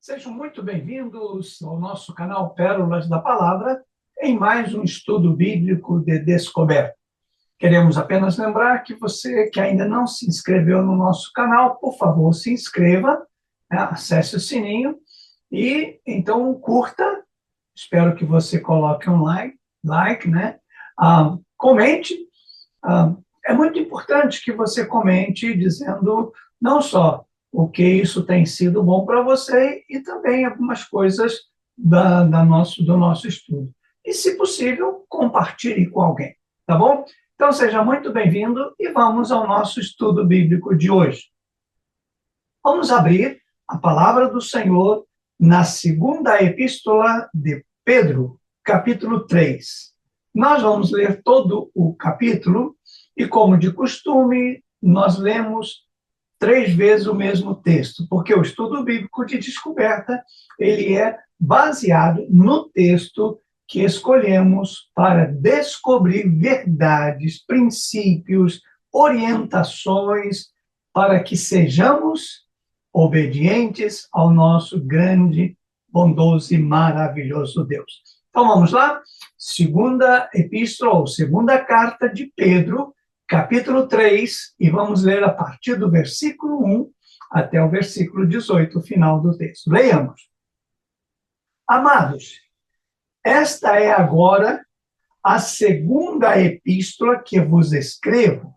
Sejam muito bem-vindos ao nosso canal Pérolas da Palavra, em mais um estudo bíblico de descoberta. Queremos apenas lembrar que você que ainda não se inscreveu no nosso canal, por favor, se inscreva, né? Acesse o sininho e então curta. Espero que você coloque um like, né? Comente. Ah, É muito importante que você comente dizendo não só o que isso tem sido bom para você e também algumas coisas do nosso estudo. E, se possível, compartilhe com alguém, tá bom? Então, seja muito bem-vindo e vamos ao nosso estudo bíblico de hoje. Vamos abrir a palavra do Senhor na segunda epístola de Pedro, capítulo 3. Nós vamos ler todo o capítulo e, como de costume, nós lemos 3 vezes o mesmo texto, porque o estudo bíblico de descoberta, ele é baseado no texto que escolhemos para descobrir verdades, princípios, orientações, para que sejamos obedientes ao nosso grande, bondoso e maravilhoso Deus. Então vamos lá? Segunda epístola, ou segunda carta de Pedro, capítulo 3, e vamos ler a partir do versículo 1 até o versículo 18, o final do texto. Leiamos. Amados, esta é agora a segunda epístola que vos escrevo.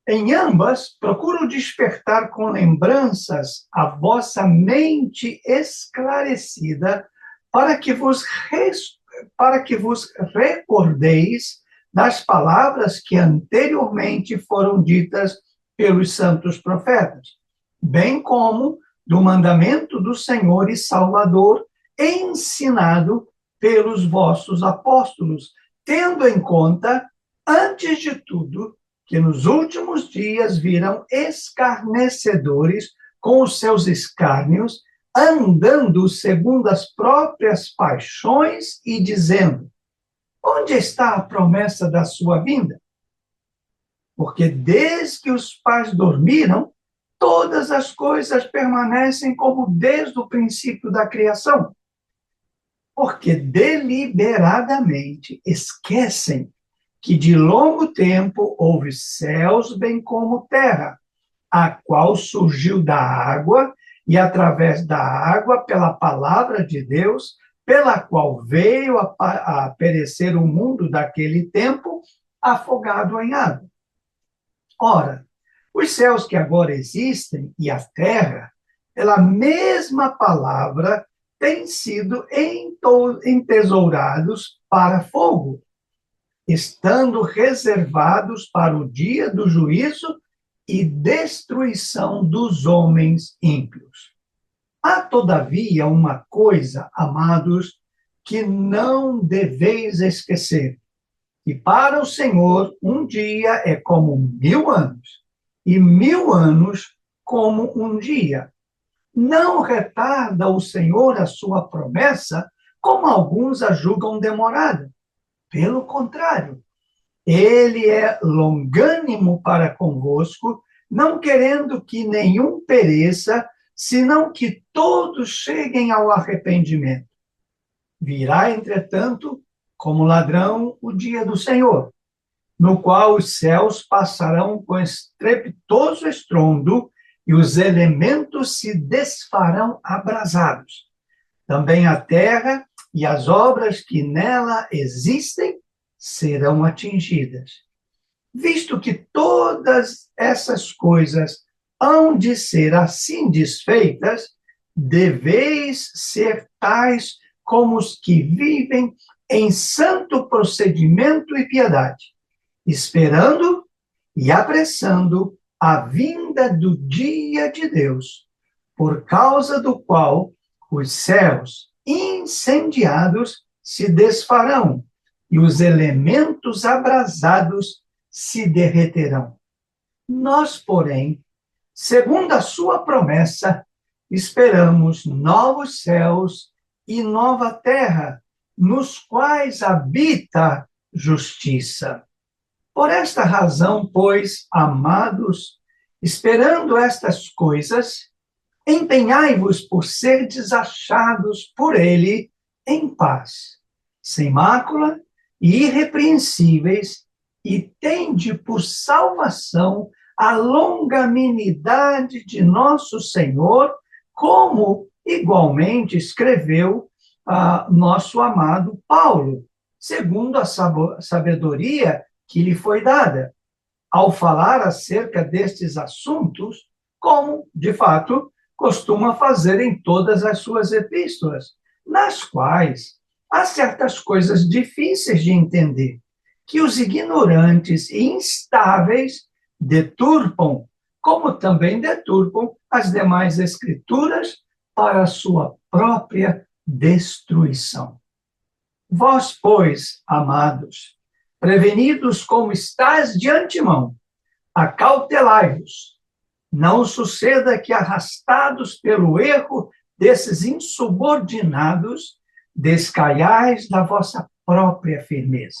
Em ambas, procuro despertar com lembranças a vossa mente esclarecida para que vos recordeis das palavras que anteriormente foram ditas pelos santos profetas, bem como do mandamento do Senhor e Salvador ensinado pelos vossos apóstolos, tendo em conta, antes de tudo, que nos últimos dias viram escarnecedores com os seus escárnios, andando segundo as próprias paixões e dizendo: onde está a promessa da sua vinda? Porque desde que os pais dormiram, todas as coisas permanecem como desde o princípio da criação. Porque deliberadamente esquecem que de longo tempo houve céus bem como terra, a qual surgiu da água e através da água pela palavra de Deus, pela qual veio a perecer o mundo daquele tempo, afogado em água. Ora, os céus que agora existem e a terra, pela mesma palavra, têm sido entesourados para fogo, estando reservados para o dia do juízo e destruição dos homens ímpios. Há, todavia, uma coisa, amados, que não deveis esquecer, que para o Senhor um dia é como 1000 anos, e 1000 anos como um dia. Não retarda o Senhor a sua promessa, como alguns a julgam demorada. Pelo contrário, ele é longânimo para convosco, não querendo que nenhum pereça, senão que todos cheguem ao arrependimento. Virá, entretanto, como ladrão, o dia do Senhor, no qual os céus passarão com estrepitoso estrondo e os elementos se desfarão abrasados. Também a terra e as obras que nela existem serão atingidas. Visto que todas essas coisas hão de ser assim desfeitas, deveis ser tais como os que vivem em santo procedimento e piedade, esperando e apressando a vinda do dia de Deus, por causa do qual os céus incendiados se desfarão e os elementos abrasados se derreterão. Nós, porém, segundo a sua promessa, esperamos novos céus e nova terra, nos quais habita justiça. Por esta razão, pois, amados, esperando estas coisas, empenhai-vos por serdes achados por ele em paz, sem mácula e irrepreensíveis, e tende por salvação a longanimidade de nosso Senhor, como igualmente escreveu nosso amado Paulo, segundo a sabedoria que lhe foi dada, ao falar acerca destes assuntos, como, de fato, costuma fazer em todas as suas epístolas, nas quais há certas coisas difíceis de entender, que os ignorantes e instáveis deturpam, como também deturpam as demais escrituras para a sua própria destruição. Vós, pois, amados, prevenidos como estáis de antemão, acautelai-vos. Não suceda que, arrastados pelo erro desses insubordinados, descaiais da vossa própria firmeza.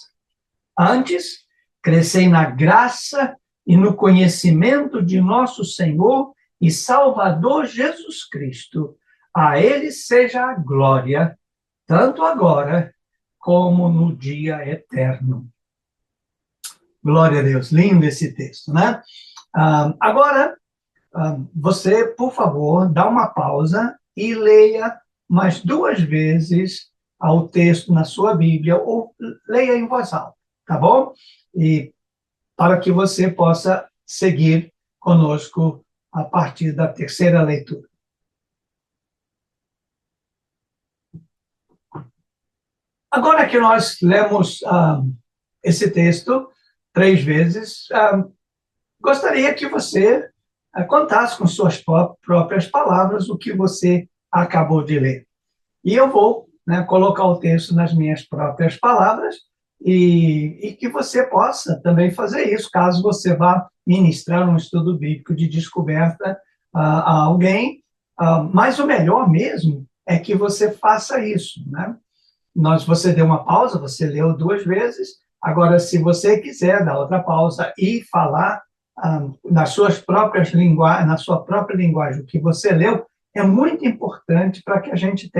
Antes, crescei na graça e no conhecimento de nosso Senhor e Salvador Jesus Cristo. A Ele seja a glória, tanto agora como no dia eterno. Glória a Deus, lindo esse texto, né? Agora, você, por favor, dá uma pausa e leia mais 2 vezes o texto na sua Bíblia, ou leia em voz alta, tá bom? E para que você possa seguir conosco a partir da 3ª leitura. Agora que nós lemos esse texto 3 vezes, gostaria que você contasse com suas próprias palavras o que você acabou de ler. E eu vou, colocar o texto nas minhas próprias palavras e que você possa também fazer isso, caso você vá ministrar um estudo bíblico de descoberta a alguém. Mas o melhor mesmo é que você faça isso, né? Você deu uma pausa, você leu 2 vezes. Agora, se você quiser dar outra pausa e falar nas suas próprias na sua própria linguagem o que você leu, é muito importante para que a gente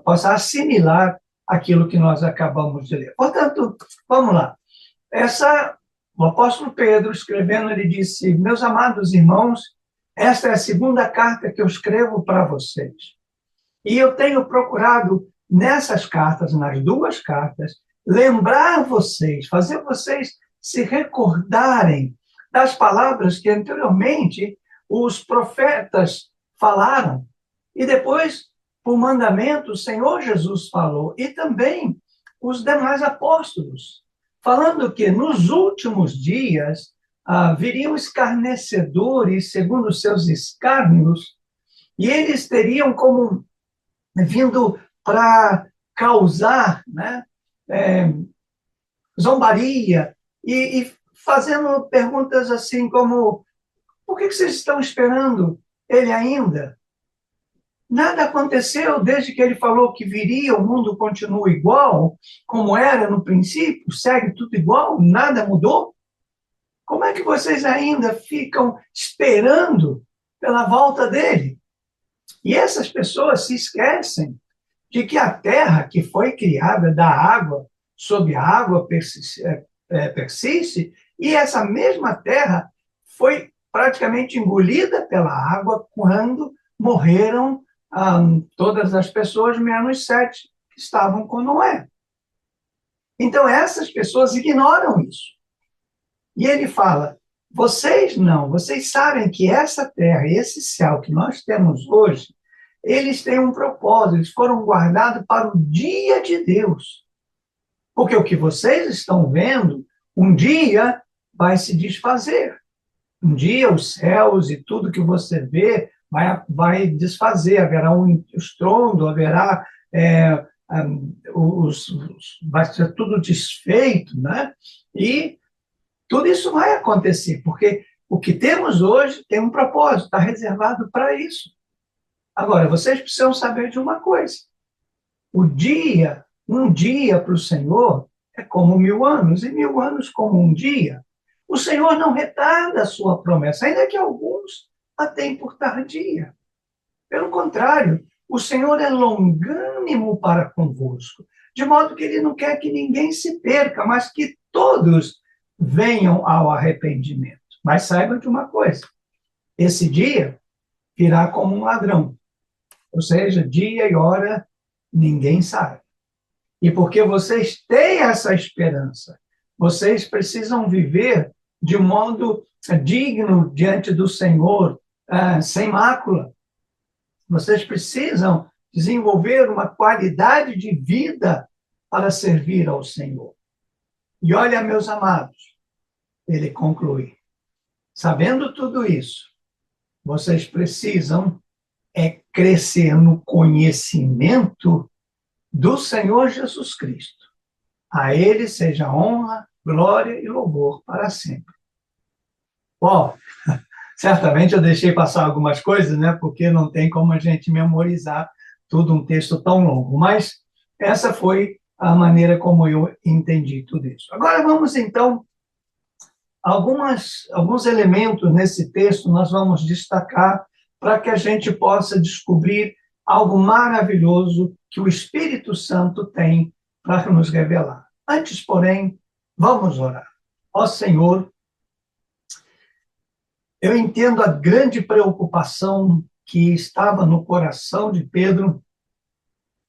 possa assimilar aquilo que nós acabamos de ler. Portanto, vamos lá. O apóstolo Pedro, escrevendo, ele disse: meus amados irmãos, esta é a 2ª carta que eu escrevo para vocês. E eu tenho procurado, nessas cartas, nas 2 cartas, lembrar vocês, fazer vocês se recordarem das palavras que anteriormente os profetas falaram, e depois, por mandamento, o Senhor Jesus falou, e também os demais apóstolos, falando que nos últimos dias viriam escarnecedores, segundo os seus escárnios, e eles teriam como vindo para causar, zombaria, e fazendo perguntas assim como: por que vocês estão esperando ele ainda? Nada aconteceu desde que ele falou que viria, o mundo continua igual, como era no princípio, segue tudo igual, nada mudou? Como é que vocês ainda ficam esperando pela volta dele? E essas pessoas se esquecem de que a terra que foi criada da água, sob a água persiste, e essa mesma terra foi praticamente engolida pela água quando morreram todas as pessoas, menos 7 que estavam com Noé. Então, essas pessoas ignoram isso. E ele fala: vocês não, vocês sabem que essa terra, esse céu que nós temos hoje, eles têm um propósito, eles foram guardados para o dia de Deus. Porque o que vocês estão vendo, um dia vai se desfazer. Um dia os céus e tudo que você vê vai desfazer, haverá um estrondo, haverá vai ser tudo desfeito, né? E tudo isso vai acontecer, porque o que temos hoje tem um propósito, está reservado para isso. Agora, vocês precisam saber de uma coisa: um dia para o Senhor é como 1000 anos, e 1000 anos como um dia. O Senhor não retarda a sua promessa, ainda que alguns a tenham por tardia. Pelo contrário, o Senhor é longânimo para convosco, de modo que ele não quer que ninguém se perca, mas que todos venham ao arrependimento. Mas saibam de uma coisa: esse dia virá como um ladrão, ou seja, dia e hora ninguém sabe. E porque vocês têm essa esperança, vocês precisam viver de um modo digno diante do Senhor, sem mácula. Vocês precisam desenvolver uma qualidade de vida para servir ao Senhor. E olha, meus amados, ele conclui: sabendo tudo isso, vocês precisam crescer no conhecimento do Senhor Jesus Cristo. A ele seja honra, glória e louvor para sempre. Bom, certamente eu deixei passar algumas coisas, né? Porque não tem como a gente memorizar tudo um texto tão longo. Mas essa foi a maneira como eu entendi tudo isso. Agora vamos, então, alguns elementos nesse texto nós vamos destacar para que a gente possa descobrir algo maravilhoso que o Espírito Santo tem para nos revelar. Antes, porém, vamos orar. Ó Senhor, eu entendo a grande preocupação que estava no coração de Pedro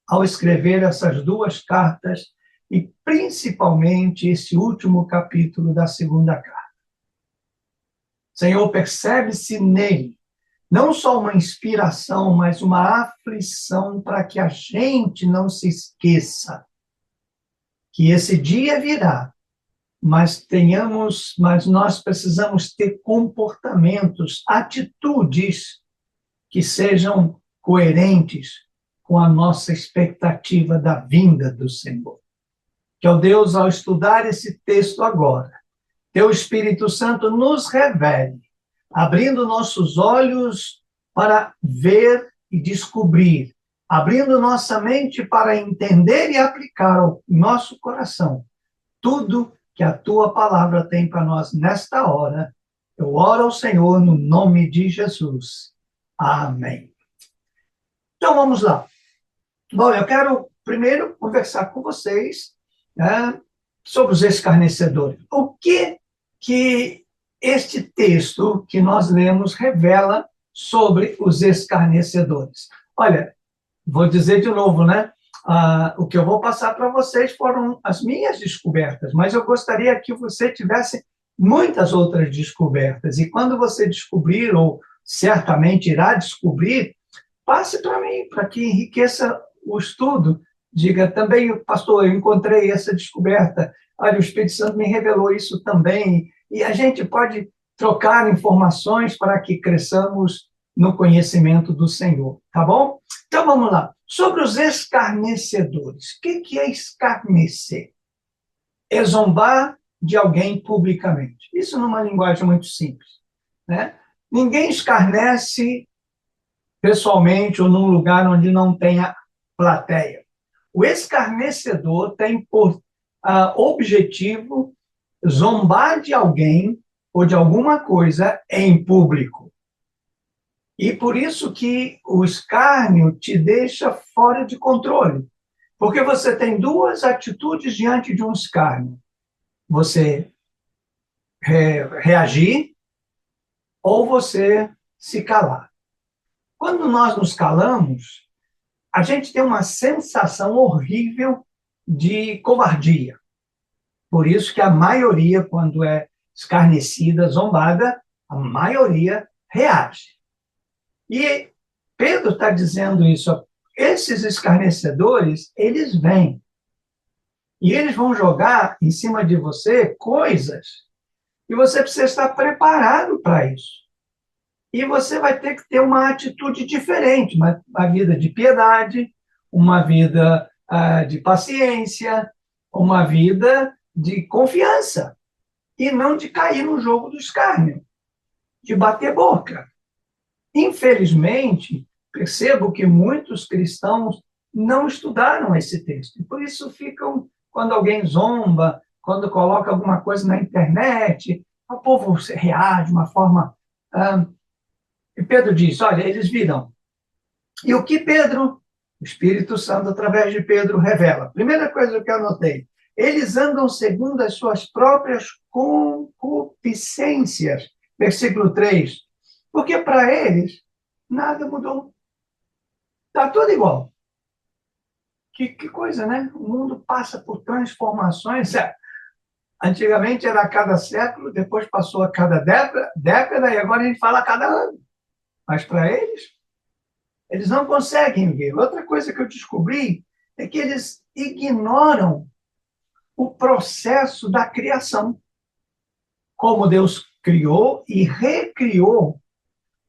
ao escrever essas duas cartas e principalmente esse último capítulo da segunda carta. Senhor, percebe-se nele não só uma inspiração, mas uma aflição para que a gente não se esqueça que esse dia virá, mas nós precisamos ter comportamentos, atitudes que sejam coerentes com a nossa expectativa da vinda do Senhor. Que, ó Deus, ao estudar esse texto agora, teu Espírito Santo nos revele, abrindo nossos olhos para ver e descobrir, abrindo nossa mente para entender e aplicar ao nosso coração tudo que a tua palavra tem para nós nesta hora. Eu oro ao Senhor no nome de Jesus. Amém. Então vamos lá. Bom, eu quero primeiro conversar com vocês, né, sobre os escarnecedores. O que este texto que nós lemos revela sobre os escarnecedores? Olha, vou dizer de novo, né? O que eu vou passar para vocês foram as minhas descobertas, mas eu gostaria que você tivesse muitas outras descobertas. E quando você descobrir, ou certamente irá descobrir, passe para mim, para que enriqueça o estudo. Diga também, pastor, eu encontrei essa descoberta. Olha, o Espírito Santo me revelou isso também. E a gente pode trocar informações para que cresçamos no conhecimento do Senhor, tá bom? Então vamos lá. Sobre os escarnecedores. O que é escarnecer? É zombar de alguém publicamente. Isso numa linguagem muito simples, né? Ninguém escarnece pessoalmente ou num lugar onde não tenha plateia. O escarnecedor tem por objetivo zombar de alguém ou de alguma coisa em público. E por isso que o escárnio te deixa fora de controle. Porque você tem duas atitudes diante de um escárnio. Você reagir ou você se calar. Quando nós nos calamos, a gente tem uma sensação horrível de covardia. Por isso que a maioria, quando é escarnecida, zombada, a maioria reage. E Pedro está dizendo isso. Esses escarnecedores, eles vêm. E eles vão jogar em cima de você coisas e você precisa estar preparado para isso. E você vai ter que ter uma atitude diferente, uma vida de piedade, uma vida de paciência, uma vida de confiança, e não de cair no jogo do escárnio, de bater boca. Infelizmente, percebo que muitos cristãos não estudaram esse texto, e por isso ficam, quando alguém zomba, quando coloca alguma coisa na internet, o povo reage de uma forma... E Pedro diz, olha, eles virão. E o que Pedro, o Espírito Santo, através de Pedro, revela? Primeira coisa que eu anotei: eles andam segundo as suas próprias concupiscências. Versículo 3. Porque para eles, nada mudou. Está tudo igual. Que coisa, né? O mundo passa por transformações. Antigamente era a cada século, depois passou a cada década e agora a gente fala a cada ano. Mas para eles não conseguem ver. Outra coisa que eu descobri é que eles ignoram o processo da criação. Como Deus criou e recriou.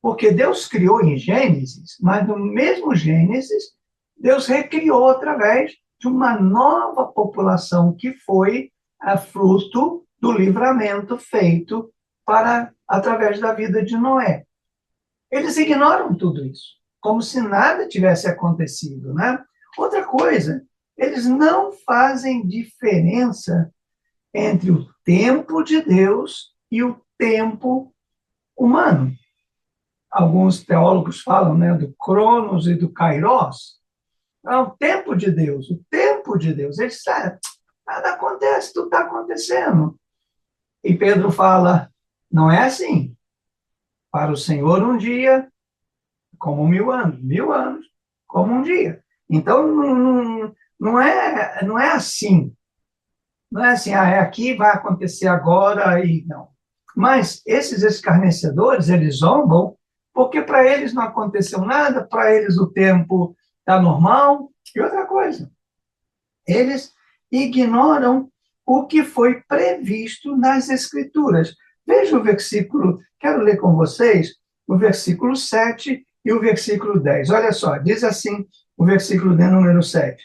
Porque Deus criou em Gênesis, mas no mesmo Gênesis, Deus recriou através de uma nova população que foi fruto do livramento feito através da vida de Noé. Eles ignoram tudo isso, como se nada tivesse acontecido, né? Outra coisa, eles não fazem diferença entre o tempo de Deus e o tempo humano. Alguns teólogos falam, né, do Cronos e do Kairos. É o tempo de Deus, o tempo de Deus. Eles sabem, nada acontece, tudo está acontecendo. E Pedro fala, não é assim. Para o Senhor um dia, como 1000 anos. 1000 anos, como um dia. Então, não é assim. Não é assim, é aqui, vai acontecer agora, e não. Mas esses escarnecedores, eles zombam, porque para eles não aconteceu nada, para eles o tempo está normal. E outra coisa, eles ignoram o que foi previsto nas Escrituras. Veja o versículo, quero ler com vocês, o versículo 7 e o versículo 10. Olha só, diz assim o versículo de número 7.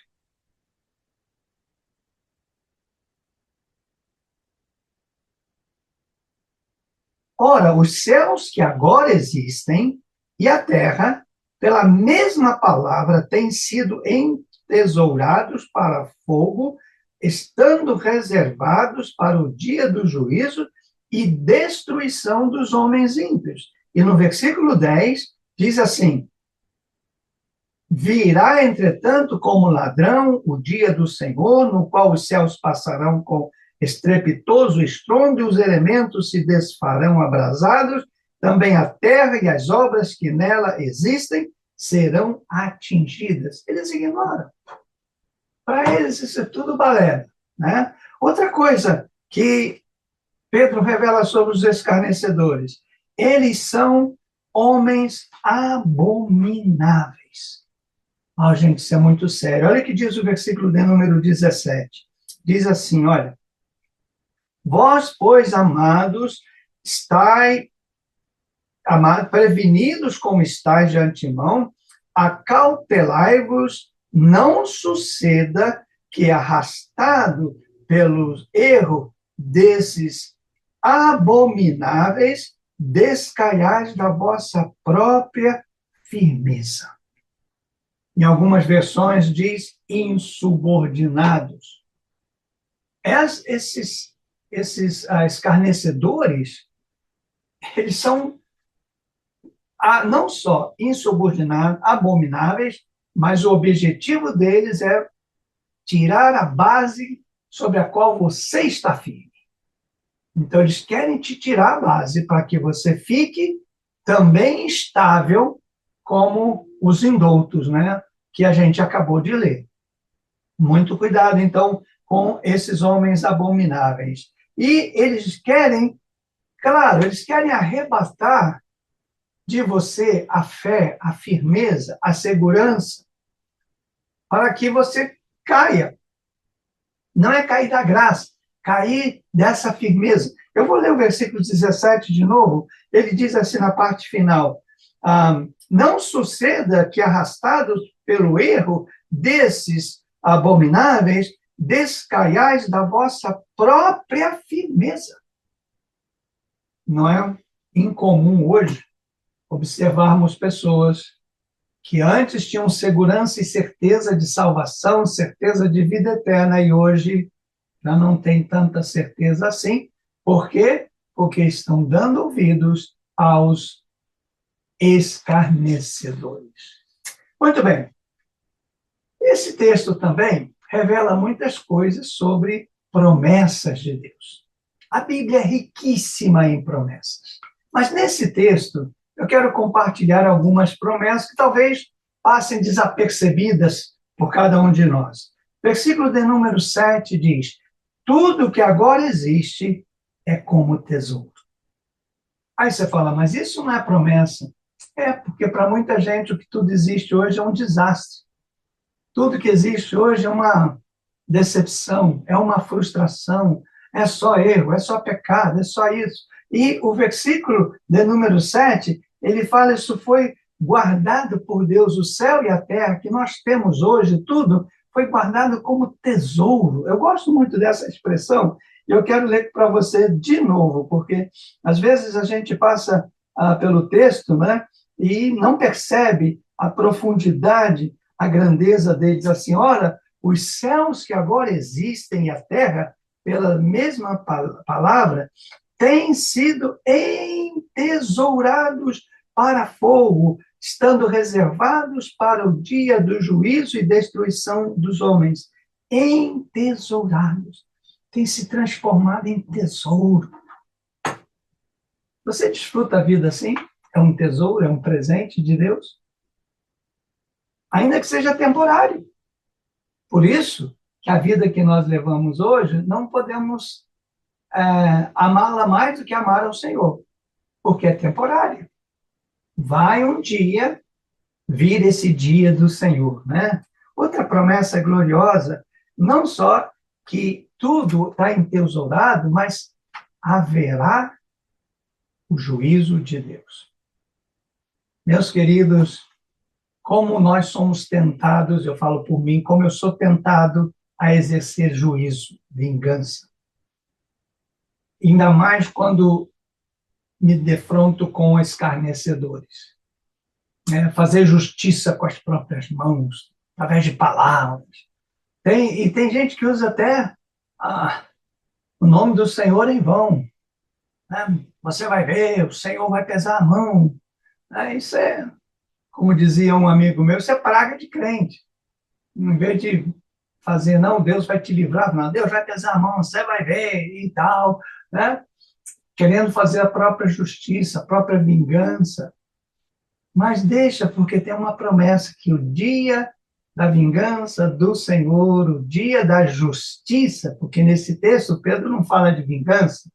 Ora, os céus que agora existem e a terra, pela mesma palavra, têm sido entesourados para fogo, estando reservados para o dia do juízo e destruição dos homens ímpios. E no versículo 10 diz assim: virá, entretanto, como ladrão o dia do Senhor, no qual os céus passarão com estrepitoso estrondo e os elementos se desfarão abrasados, também a terra e as obras que nela existem serão atingidas. Eles ignoram. Para eles isso é tudo balela, né? Outra coisa que Pedro revela sobre os escarnecedores, eles são homens abomináveis. Ah, gente, isso é muito sério. Olha o que diz o versículo de número 17. Diz assim, olha, vós, pois, prevenidos como estáis de antemão, acautelai-vos, não suceda que, arrastado pelo erro desses abomináveis, descaiais da vossa própria firmeza. Em algumas versões diz insubordinados. Esses escarnecedores, eles são não só insubordinados, abomináveis, mas o objetivo deles é tirar a base sobre a qual você está firme. Então, eles querem te tirar a base para que você fique também estável, como os indultos, né, que a gente acabou de ler. Muito cuidado, então, com esses homens abomináveis. E eles querem, claro, eles querem arrebatar de você a fé, a firmeza, a segurança, para que você caia. Não é cair da graça, cair dessa firmeza. Eu vou ler o versículo 17 de novo. Ele diz assim na parte final: não suceda que, arrastados pelo erro desses abomináveis, descaiais da vossa própria firmeza. Não é incomum hoje observarmos pessoas que antes tinham segurança e certeza de salvação, certeza de vida eterna, e hoje já não tem tanta certeza assim. Por quê? Porque estão dando ouvidos aos escarnecedores. Muito bem. Esse texto também revela muitas coisas sobre promessas de Deus. A Bíblia é riquíssima em promessas. Mas nesse texto, eu quero compartilhar algumas promessas que talvez passem desapercebidas por cada um de nós. Versículo de número 7 diz: tudo que agora existe é como tesouro. Aí você fala, mas isso não é promessa. É, porque para muita gente o que tudo existe hoje é um desastre. Tudo que existe hoje é uma decepção, é uma frustração, é só erro, é só pecado, é só isso. E o versículo de número 7, ele fala, isso foi guardado por Deus, o céu e a terra, que nós temos hoje, tudo foi guardado como tesouro. Eu gosto muito dessa expressão, e eu quero ler para você de novo, porque às vezes a gente passa pelo texto, né, e não percebe a profundidade, a grandeza deles. Assim, ora, os céus que agora existem e a terra, pela mesma palavra, têm sido entesourados para fogo, estando reservados para o dia do juízo e destruição dos homens. Entesourados. Tem se transformado em tesouro. Você desfruta a vida assim? É um tesouro, é um presente de Deus? Ainda que seja temporário. Por isso que a vida que nós levamos hoje, não podemos amá-la mais do que amar ao Senhor, porque é temporário. Vai um dia vir esse dia do Senhor, né? Outra promessa gloriosa, não só que tudo está entesourado, mas haverá o juízo de Deus. Meus queridos, como nós somos tentados, eu falo por mim, como eu sou tentado a exercer juízo, vingança. Ainda mais quando me defronto com escarnecedores. Fazer justiça com as próprias mãos, através de palavras. Tem gente que usa até o nome do Senhor em vão. Você vai ver, o Senhor vai pesar a mão. Isso é, como dizia um amigo meu, isso é praga de crente. Em vez de fazer, não, Deus vai te livrar, não, Deus vai pesar a mão, você vai ver e tal, né? Querendo fazer a própria justiça, a própria vingança. Mas deixa, porque tem uma promessa que o dia da vingança do Senhor, o dia da justiça, porque nesse texto Pedro não fala de vingança,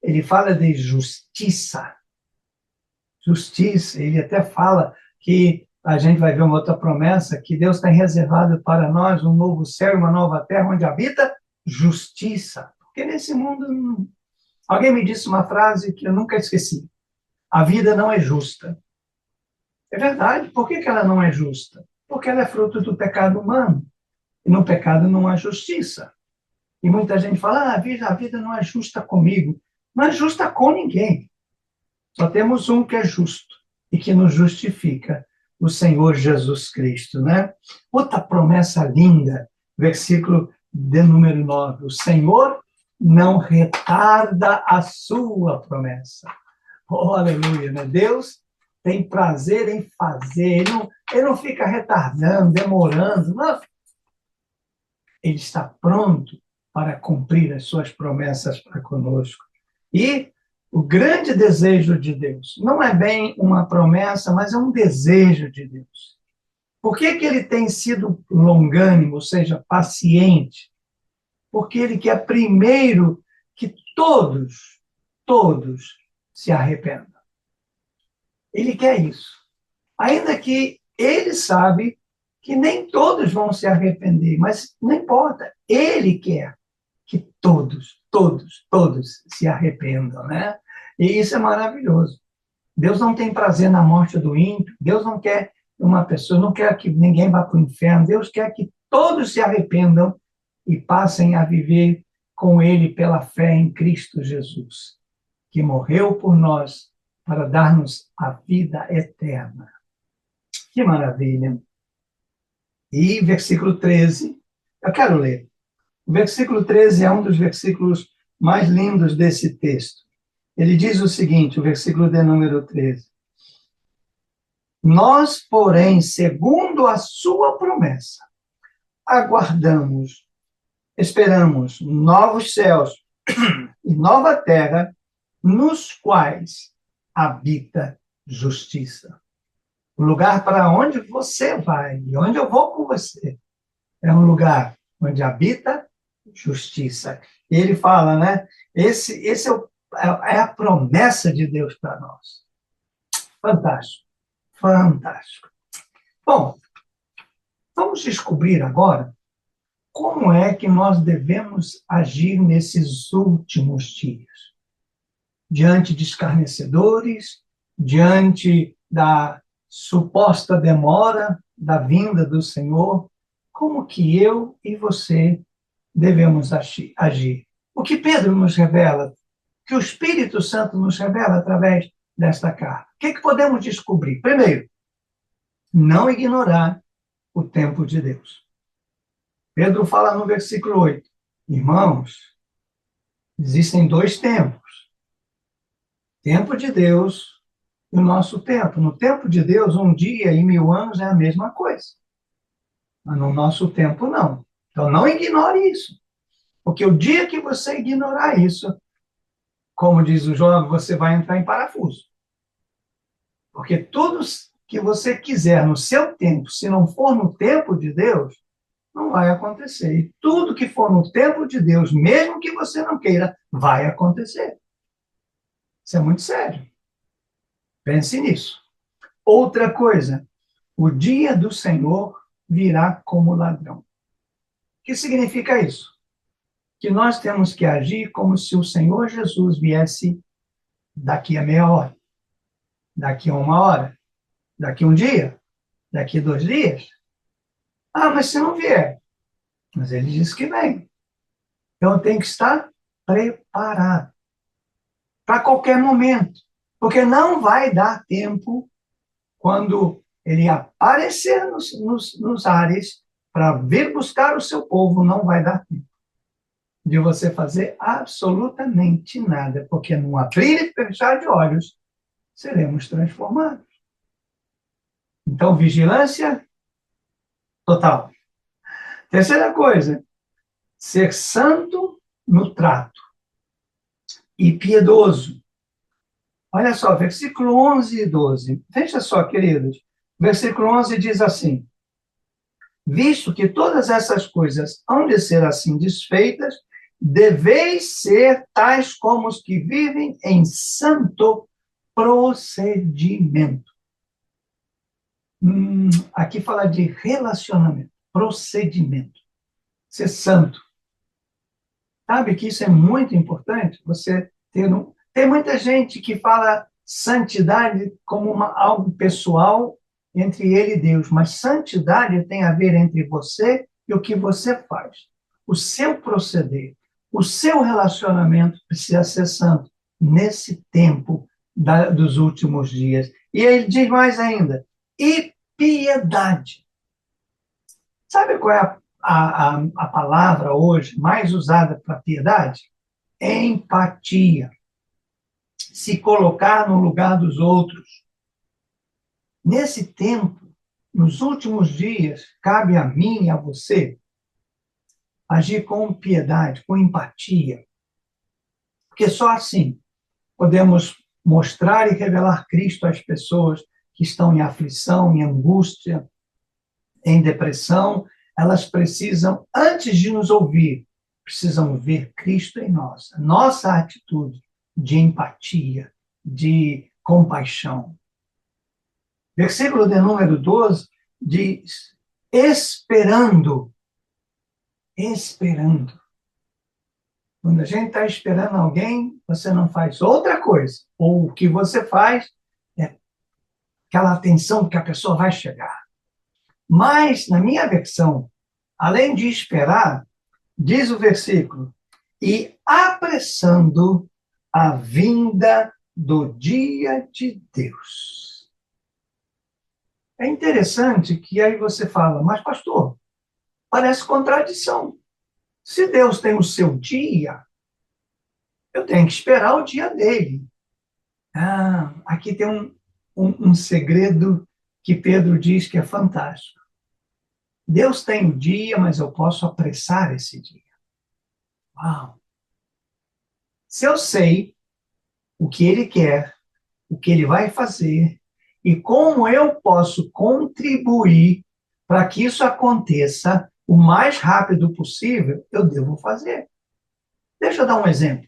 ele fala de justiça. Justiça, ele até fala que a gente vai ver uma outra promessa, que Deus tem reservado para nós um novo céu e uma nova terra, onde habita justiça. Porque nesse mundo, alguém me disse uma frase que eu nunca esqueci, a vida não é justa. É verdade, por que ela não é justa? Porque ela é fruto do pecado humano, e no pecado não há justiça. E muita gente fala, a vida não é justa comigo. Não é justa com ninguém. Só temos um que é justo e que nos justifica, o Senhor Jesus Cristo, né? Outra promessa linda, versículo de número 9. O Senhor não retarda a sua promessa. Oh, aleluia, né? Deus tem prazer em fazer, ele não fica retardando, demorando, não. Ele está pronto para cumprir as suas promessas para conosco. E o grande desejo de Deus não é bem uma promessa, mas é um desejo de Deus. Por que ele tem sido longânimo, ou seja, paciente? Porque ele quer primeiro que todos se arrependam. Ele quer isso. Ainda que ele sabe que nem todos vão se arrepender, mas não importa. Ele quer que todos se arrependam, né? E isso é maravilhoso. Deus não tem prazer na morte do ímpio, Deus não quer uma pessoa, não quer que ninguém vá para o inferno, Deus quer que todos se arrependam e passem a viver com Ele pela fé em Cristo Jesus, que morreu por nós para dar-nos a vida eterna. Que maravilha! E versículo 13, eu quero ler. O versículo 13 é um dos versículos mais lindos desse texto. Ele diz o seguinte, o versículo de número 13. Nós, porém, segundo a sua promessa, aguardamos, esperamos novos céus e nova terra, nos quais habita justiça. O lugar para onde você vai e onde eu vou com você é um lugar onde habita justiça. E ele fala, né? Esse é a promessa de Deus para nós. Fantástico, fantástico. Bom, vamos descobrir agora como é que nós devemos agir nesses últimos dias. Diante de escarnecedores, diante da suposta demora da vinda do Senhor, como que eu e você devemos agir? O que Pedro nos revela, que o Espírito Santo nos revela através desta carta. O que podemos descobrir? Primeiro, não ignorar o tempo de Deus. Pedro fala no versículo 8, irmãos, existem dois tempos. Tempo de Deus e o nosso tempo. No tempo de Deus, um dia e 1000 anos é a mesma coisa. Mas no nosso tempo, não. Então, não ignore isso. Porque o dia que você ignorar isso, como diz o jovem, você vai entrar em parafuso. Porque tudo que você quiser no seu tempo, se não for no tempo de Deus, não vai acontecer. E tudo que for no tempo de Deus, mesmo que você não queira, vai acontecer. Isso é muito sério. Pense nisso. Outra coisa, o dia do Senhor virá como ladrão. O que significa isso? Que nós temos que agir como se o Senhor Jesus viesse daqui a meia hora, daqui a 1 hora, daqui a um dia, daqui a 2 dias. Ah, mas se não vier? Mas ele disse que vem. Então tem que estar preparado para qualquer momento, porque não vai dar tempo quando ele aparecer nos ares para vir buscar o seu povo, não vai dar tempo de você fazer absolutamente nada, porque num abrir e fechar de olhos, seremos transformados. Então, vigilância total. Terceira coisa, ser santo no trato e piedoso. Olha só, versículo 11 e 12. Veja só, queridos. Versículo 11 diz assim: visto que todas essas coisas hão de ser assim desfeitas, deveis ser tais como os que vivem em santo procedimento. Aqui fala de relacionamento, procedimento. Ser santo. Sabe que isso é muito importante? Você ter um... Tem muita gente que fala santidade como algo pessoal entre ele e Deus, mas santidade tem a ver entre você e o que você faz. O seu proceder, o seu relacionamento precisa ser santo nesse tempo dos últimos dias. E ele diz mais ainda, e piedade. Sabe qual é a palavra hoje mais usada para piedade? Empatia. Se colocar no lugar dos outros. Nesse tempo, nos últimos dias, cabe a mim e a você agir com piedade, com empatia. Porque só assim podemos mostrar e revelar Cristo às pessoas que estão em aflição, em angústia, em depressão. Elas precisam, antes de nos ouvir, precisam ver Cristo em nós. A nossa atitude de empatia, de compaixão. Versículo de número 12 diz, esperando. Esperando. Quando a gente está esperando alguém, você não faz outra coisa. Ou o que você faz é aquela atenção que a pessoa vai chegar. Mas, na minha versão, além de esperar, diz o versículo, e apressando a vinda do dia de Deus. É interessante que aí você fala, mas pastor, parece contradição. Se Deus tem o seu dia, eu tenho que esperar o dia dele. Ah, aqui tem um segredo que Pedro diz que é fantástico. Deus tem o dia, mas eu posso apressar esse dia. Uau! Se eu sei o que ele quer, o que ele vai fazer e como eu posso contribuir para que isso aconteça o mais rápido possível, eu devo fazer. Deixa eu dar um exemplo.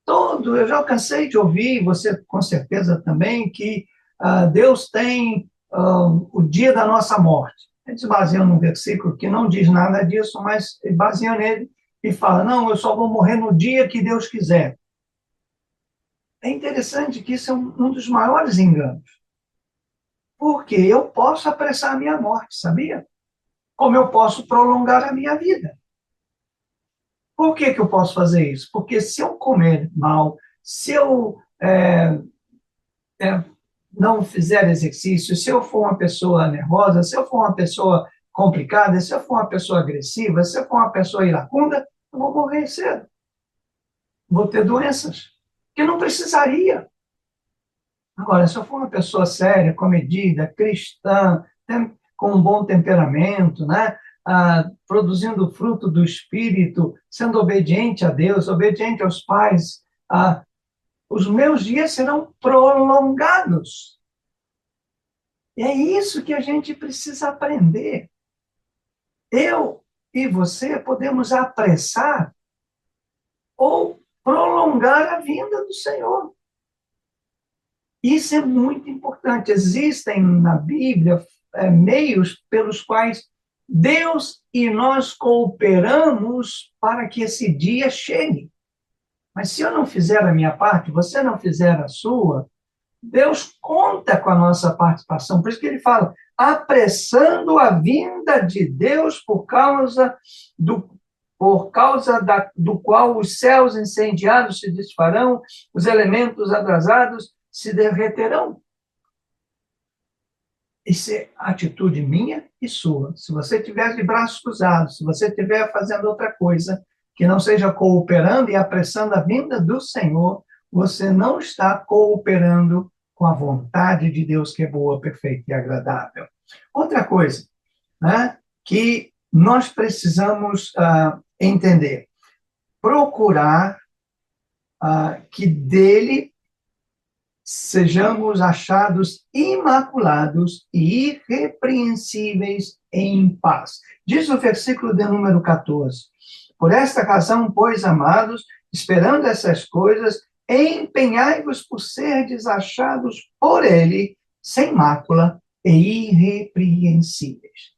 Eu já cansei de ouvir, você com certeza também, que Deus tem o dia da nossa morte. Eles baseiam num versículo que não diz nada disso, mas baseiam nele e fala, não, eu só vou morrer no dia que Deus quiser. É interessante que isso é um dos maiores enganos. Porque eu posso apressar a minha morte, sabia? Como eu posso prolongar a minha vida. Por que eu posso fazer isso? Porque se eu comer mal, se eu não fizer exercício, se eu for uma pessoa nervosa, se eu for uma pessoa complicada, se eu for uma pessoa agressiva, se eu for uma pessoa iracunda, eu vou morrer cedo. Vou ter doenças que não precisaria. Agora, se eu for uma pessoa séria, comedida, cristã, com um bom temperamento, né? Produzindo fruto do Espírito, sendo obediente a Deus, obediente aos pais, os meus dias serão prolongados. E é isso que a gente precisa aprender. Eu e você podemos apressar ou prolongar a vinda do Senhor. Isso é muito importante. Existem na Bíblia meios pelos quais Deus e nós cooperamos para que esse dia chegue. Mas se eu não fizer a minha parte, você não fizer a sua, Deus conta com a nossa participação. Por isso que ele fala, apressando a vinda de Deus do qual os céus incendiados se desfarão, os elementos atrasados se derreterão. Isso é atitude minha e sua. Se você estiver de braços cruzados, se você estiver fazendo outra coisa, que não seja cooperando e apressando a vinda do Senhor, você não está cooperando com a vontade de Deus, que é boa, perfeita e agradável. Outra coisa, né, que nós precisamos entender, procurar que dele sejamos achados imaculados e irrepreensíveis em paz. Diz o versículo de número 14. Por esta razão, pois, amados, esperando essas coisas, empenhai-vos por serdes achados por ele, sem mácula e irrepreensíveis.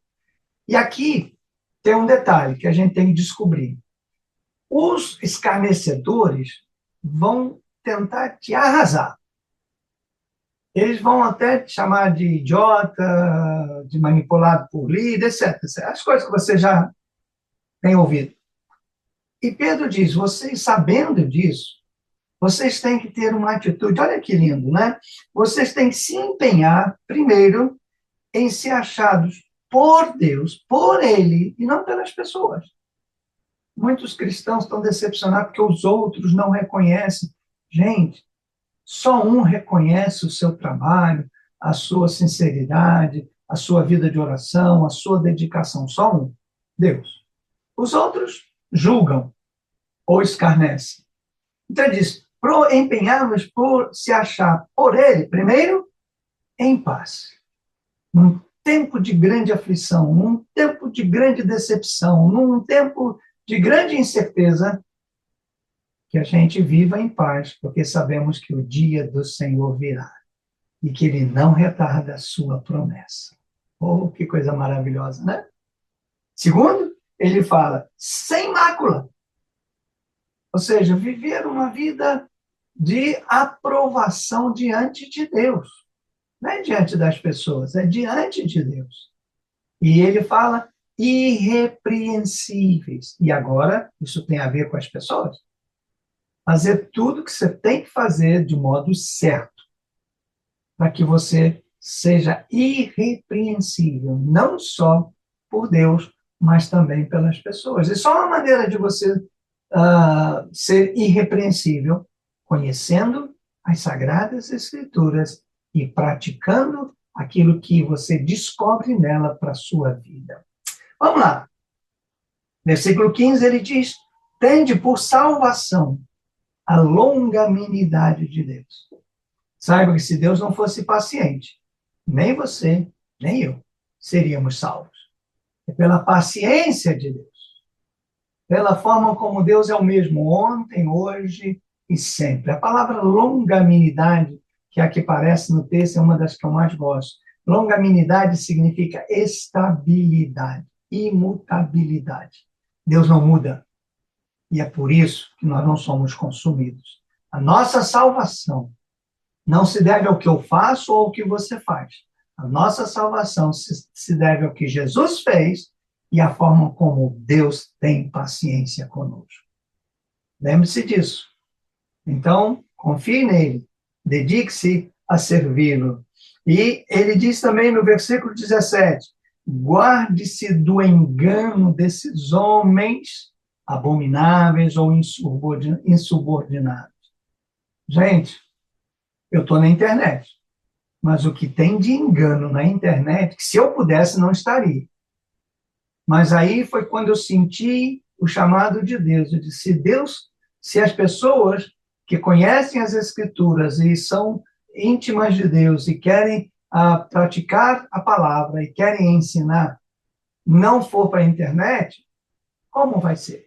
E aqui tem um detalhe que a gente tem que descobrir. Os escarnecedores vão tentar te arrasar. Eles vão até te chamar de idiota, de manipulado por líder, etc. As coisas que você já tem ouvido. E Pedro diz, vocês sabendo disso, vocês têm que ter uma atitude, olha que lindo, né? Vocês têm que se empenhar, primeiro, em ser achados por Deus, por Ele, e não pelas pessoas. Muitos cristãos estão decepcionados porque os outros não reconhecem. Gente, só um reconhece o seu trabalho, a sua sinceridade, a sua vida de oração, a sua dedicação. Só um, Deus. Os outros julgam ou escarnecem. Então ele diz, empenhar-nos por se achar por ele, primeiro, em paz. Num tempo de grande aflição, num tempo de grande decepção, num tempo de grande incerteza, que a gente viva em paz, porque sabemos que o dia do Senhor virá e que ele não retarda a sua promessa. Oh, que coisa maravilhosa, né? Segundo, ele fala, sem mácula. Ou seja, viver uma vida de aprovação diante de Deus. Não é diante das pessoas, é diante de Deus. E ele fala irrepreensíveis. E agora, isso tem a ver com as pessoas? Fazer tudo que você tem que fazer de modo certo, para que você seja irrepreensível, não só por Deus, mas também pelas pessoas. E só uma maneira de você ser irrepreensível, conhecendo as Sagradas Escrituras e praticando aquilo que você descobre nela para a sua vida. Vamos lá. Versículo 15, ele diz: tende por salvação a longanimidade de Deus. Saiba que se Deus não fosse paciente, nem você, nem eu seríamos salvos. É pela paciência de Deus, pela forma como Deus é o mesmo ontem, hoje e sempre. A palavra longanimidade, que aqui aparece no texto, é uma das que eu mais gosto. Longanimidade significa estabilidade, imutabilidade. Deus não muda. E é por isso que nós não somos consumidos. A nossa salvação não se deve ao que eu faço ou ao que você faz. A nossa salvação se deve ao que Jesus fez e à forma como Deus tem paciência conosco. Lembre-se disso. Então, confie nele. Dedique-se a servi-lo. E ele diz também no versículo 17: guarde-se do engano desses homens abomináveis ou insubordinados. Gente, eu estou na internet, mas o que tem de engano na internet, que se eu pudesse, não estaria. Mas aí foi quando eu senti o chamado de Deus. Eu disse: se as pessoas que conhecem as Escrituras e são íntimas de Deus e querem praticar a palavra e querem ensinar, não for para a internet, como vai ser?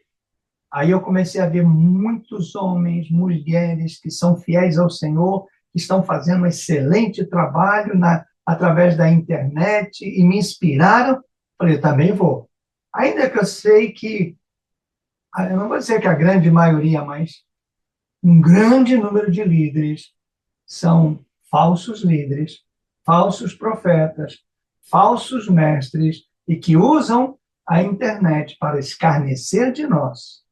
Aí eu comecei a ver muitos homens, mulheres que são fiéis ao Senhor, que estão fazendo um excelente trabalho através da internet e me inspiraram. Falei, eu também vou. Ainda que eu sei que, eu não vou dizer que a grande maioria, mas um grande número de líderes são falsos líderes, falsos profetas, falsos mestres, e que usam a internet para escarnecer de nós,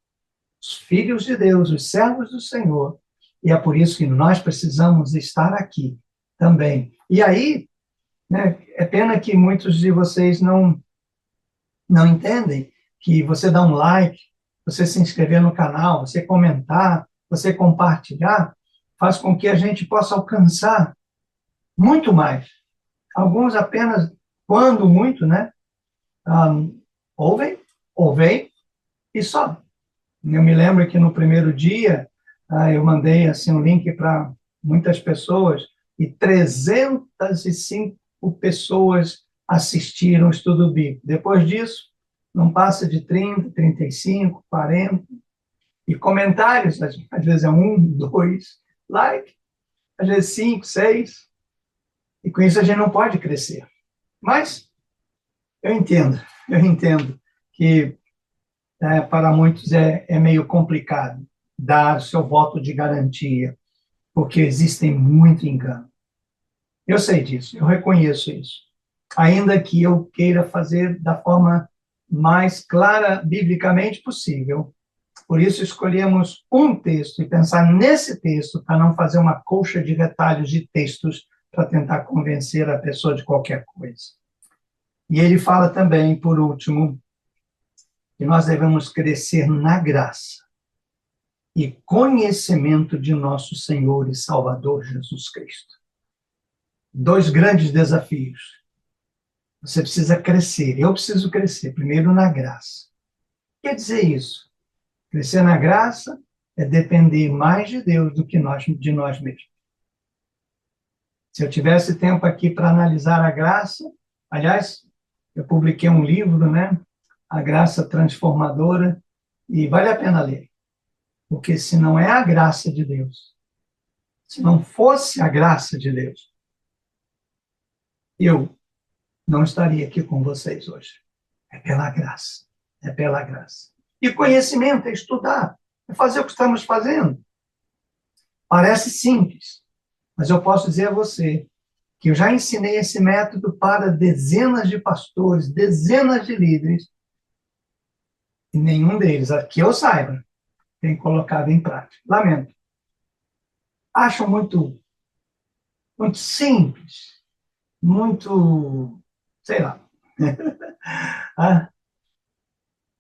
os filhos de Deus, os servos do Senhor, e é por isso que nós precisamos estar aqui também. E aí, né, é pena que muitos de vocês não entendem que você dá um like, você se inscrever no canal, você comentar, você compartilhar, faz com que a gente possa alcançar muito mais. Alguns apenas, quando muito, né, ouvem e só. Eu me lembro que no primeiro dia eu mandei assim um link para muitas pessoas e 305 pessoas assistiram o estudo bíblico. Depois disso, não passa de 30, 35, 40. E comentários, às vezes é 1, 2, like, às vezes 5, 6. E com isso a gente não pode crescer. Mas eu entendo que para muitos é meio complicado dar o seu voto de garantia, porque existem muito engano. Eu sei disso, eu reconheço isso. Ainda que eu queira fazer da forma mais clara biblicamente possível. Por isso escolhemos um texto e pensar nesse texto para não fazer uma colcha de retalhos de textos para tentar convencer a pessoa de qualquer coisa. E ele fala também, por último, que nós devemos crescer na graça e conhecimento de nosso Senhor e Salvador Jesus Cristo. 2 grandes desafios. Você precisa crescer, eu preciso crescer, primeiro na graça. Quer dizer isso? Crescer na graça é depender mais de Deus do que de nós mesmos. Se eu tivesse tempo aqui para analisar a graça, aliás, eu publiquei um livro, né? A Graça Transformadora, e vale a pena ler. Porque se não é a graça de Deus, se não fosse a graça de Deus, eu não estaria aqui com vocês hoje. É pela graça. É pela graça. E conhecimento é estudar, é fazer o que estamos fazendo. Parece simples, mas eu posso dizer a você que eu já ensinei esse método para dezenas de pastores, dezenas de líderes, e nenhum deles, que eu saiba, tem colocado em prática. Lamento. Acham muito simples, muito, sei lá.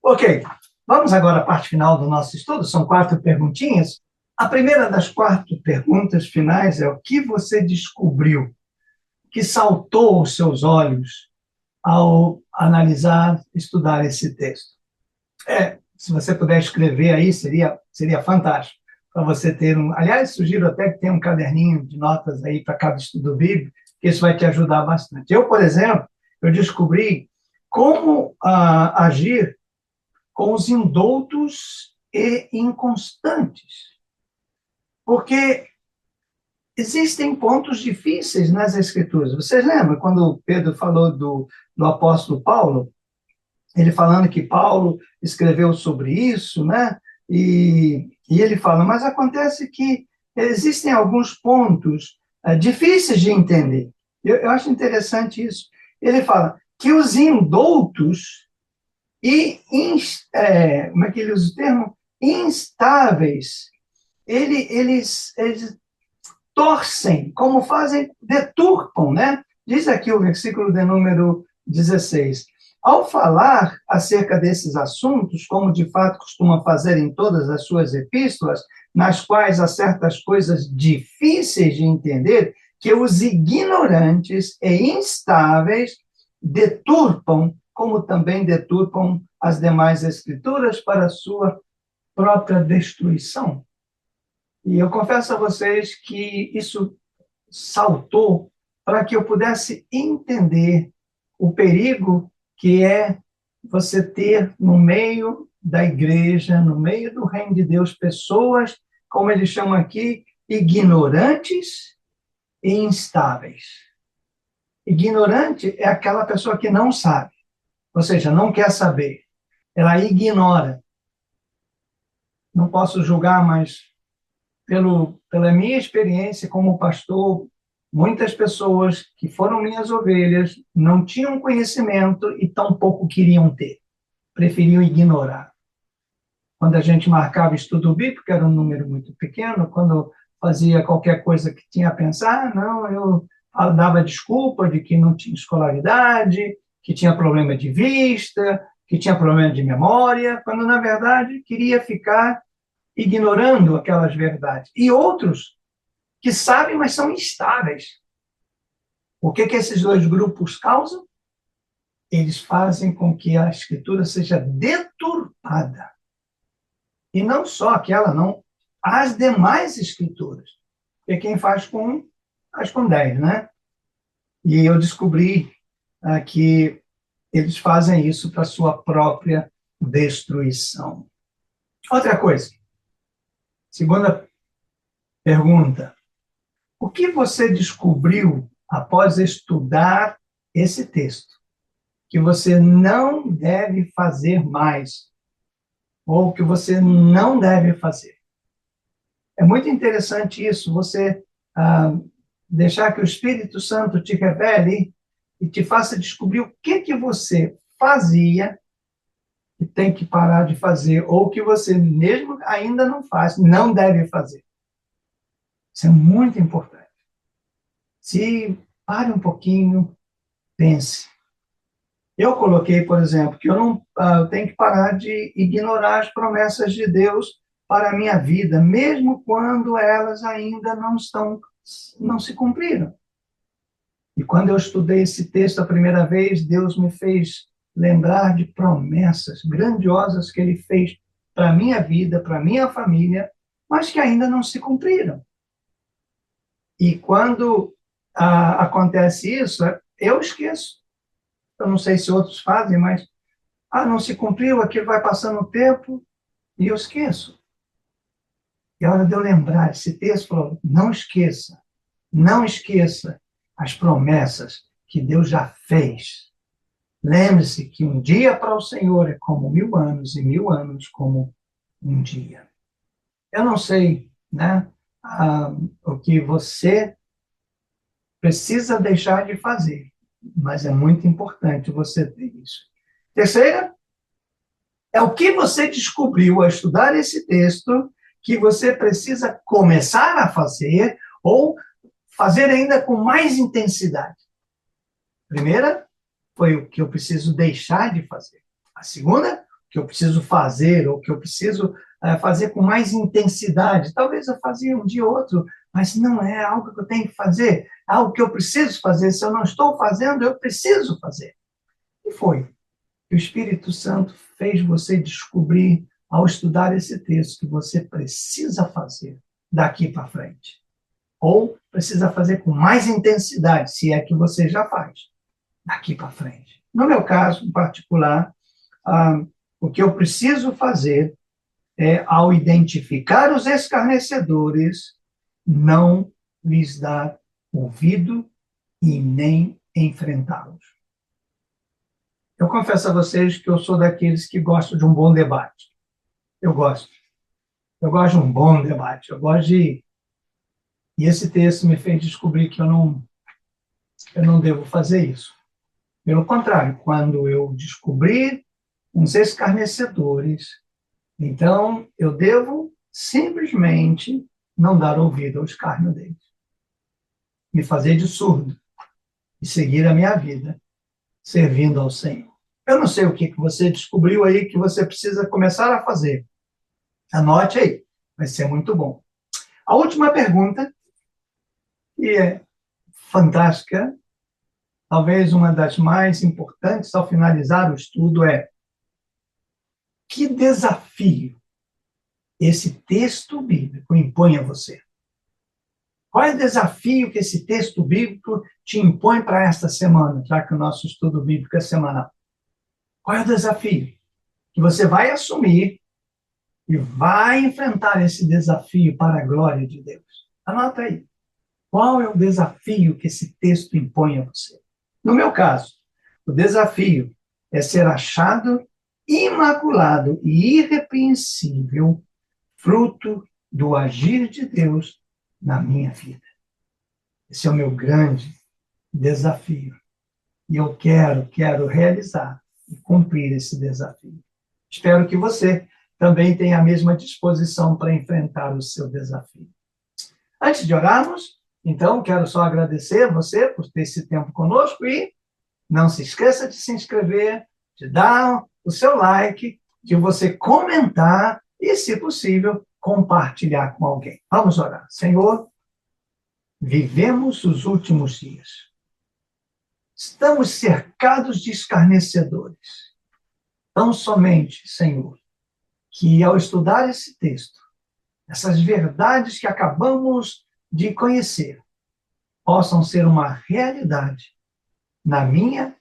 Ok, vamos agora à parte final do nosso estudo, são 4 perguntinhas. A primeira das 4 perguntas finais é: o que você descobriu? O que saltou aos seus olhos ao analisar, estudar esse texto? Se você puder escrever aí, seria fantástico. Para você ter um. Aliás, sugiro até que tenha um caderninho de notas aí para cada estudo bíblico, que isso vai te ajudar bastante. Eu, por exemplo, eu descobri como agir com os indoutos e inconstantes. Porque existem pontos difíceis nas Escrituras. Vocês lembram quando Pedro falou do apóstolo Paulo? Ele falando que Paulo escreveu sobre isso, né? E ele fala, mas acontece que existem alguns pontos difíceis de entender. Eu acho interessante isso. Ele fala que os indoutos como é que ele usa o termo? Instáveis, eles torcem, como fazem, deturpam, né? Diz aqui o versículo de número 16. Ao falar acerca desses assuntos, como de fato costuma fazer em todas as suas epístolas, nas quais há certas coisas difíceis de entender, que os ignorantes e instáveis deturpam, como também deturpam as demais escrituras para a sua própria destruição. E eu confesso a vocês que isso saltou para que eu pudesse entender o perigo que é você ter no meio da igreja, no meio do reino de Deus, pessoas, como ele chama aqui, ignorantes e instáveis. Ignorante é aquela pessoa que não sabe, ou seja, não quer saber. Ela ignora. Não posso julgar, mas pela minha experiência como pastor, muitas pessoas que foram minhas ovelhas não tinham conhecimento e tampouco queriam ter. Preferiam ignorar. Quando a gente marcava estudo bíblico, era um número muito pequeno, quando fazia qualquer coisa que tinha a pensar, não, eu dava desculpa de que não tinha escolaridade, que tinha problema de vista, que tinha problema de memória, quando, na verdade, queria ficar ignorando aquelas verdades. E outros que sabem, mas são instáveis. O que esses dois grupos causam? Eles fazem com que a Escritura seja deturpada. E não só aquela, não, as demais Escrituras. Porque quem faz com um, faz com 10, né? E eu descobri que eles fazem isso para sua própria destruição. Outra coisa. Segunda pergunta. O que você descobriu após estudar esse texto? Que você não deve fazer mais, ou que você não deve fazer. É muito interessante isso, você deixar que o Espírito Santo te revele e te faça descobrir o que você fazia e tem que parar de fazer, ou que você mesmo ainda não faz, não deve fazer. Isso é muito importante. Se pare um pouquinho, pense. Eu coloquei, por exemplo, que eu tenho que parar de ignorar as promessas de Deus para a minha vida, mesmo quando elas ainda não se cumpriram. E quando eu estudei esse texto a primeira vez, Deus me fez lembrar de promessas grandiosas que Ele fez para a minha vida, para a minha família, mas que ainda não se cumpriram. E quando acontece isso, eu esqueço. Eu não sei se outros fazem, mas não se cumpriu, aquilo vai passando o tempo e eu esqueço. E a hora de eu lembrar, esse texto falou, não esqueça as promessas que Deus já fez. Lembre-se que um dia para o Senhor é como 1000 anos, e 1000 anos como um dia. Eu não sei, né, o que você precisa deixar de fazer, mas é muito importante você ter isso. Terceira, é o que você descobriu ao estudar esse texto que você precisa começar a fazer ou fazer ainda com mais intensidade. Primeira, foi o que eu preciso deixar de fazer. A segunda, o que eu preciso fazer, ou o que eu preciso fazer com mais intensidade. Talvez eu fazia um dia ou outro, mas não é algo que eu tenho que fazer, é algo que eu preciso fazer. Se eu não estou fazendo, eu preciso fazer. E foi que o Espírito Santo fez você descobrir, ao estudar esse texto, que você precisa fazer daqui para frente. Ou precisa fazer com mais intensidade, se é que você já faz, daqui para frente. No meu caso, em particular, o que eu preciso fazer é, ao identificar os escarnecedores, não lhes dar ouvido e nem enfrentá-los. Eu confesso a vocês que eu sou daqueles que gostam de um bom debate. Eu gosto. Eu gosto de um bom debate. Eu gosto de... E esse texto me fez descobrir que eu não devo fazer isso. Pelo contrário, quando eu descobrir uns escarnecedores, então eu devo simplesmente não dar ouvido ao escárnio deles. Me fazer de surdo e seguir a minha vida servindo ao Senhor. Eu não sei o que você descobriu aí que você precisa começar a fazer. Anote aí, vai ser muito bom. A última pergunta, que é fantástica, talvez uma das mais importantes ao finalizar o estudo, é: que desafio esse texto bíblico impõe a você? Qual é o desafio que esse texto bíblico te impõe para esta semana, já que o nosso estudo bíblico é semanal? Qual é o desafio que você vai assumir e vai enfrentar esse desafio para a glória de Deus? Anota aí. Qual é o desafio que esse texto impõe a você? No meu caso, o desafio é ser achado imaculado e irrepreensível, fruto do agir de Deus na minha vida. Esse é o meu grande desafio. E eu quero realizar e cumprir esse desafio. Espero que você também tenha a mesma disposição para enfrentar o seu desafio. Antes de orarmos, então, quero só agradecer a você por ter esse tempo conosco e não se esqueça de se inscrever, de dar o seu like, de você comentar e, se possível, compartilhar com alguém. Vamos orar. Senhor, vivemos os últimos dias. Estamos cercados de escarnecedores. Tão somente, Senhor, que ao estudar esse texto, essas verdades que acabamos de conhecer, possam ser uma realidade na minha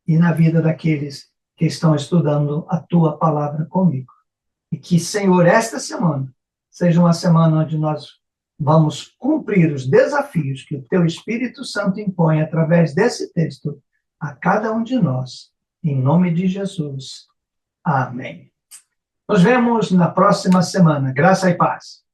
e na vida daqueles que estão estudando a tua palavra comigo. E que, Senhor, esta semana seja uma semana onde nós vamos cumprir os desafios que o teu Espírito Santo impõe através desse texto a cada um de nós. Em nome de Jesus. Amém. Nos vemos na próxima semana. Graça e paz.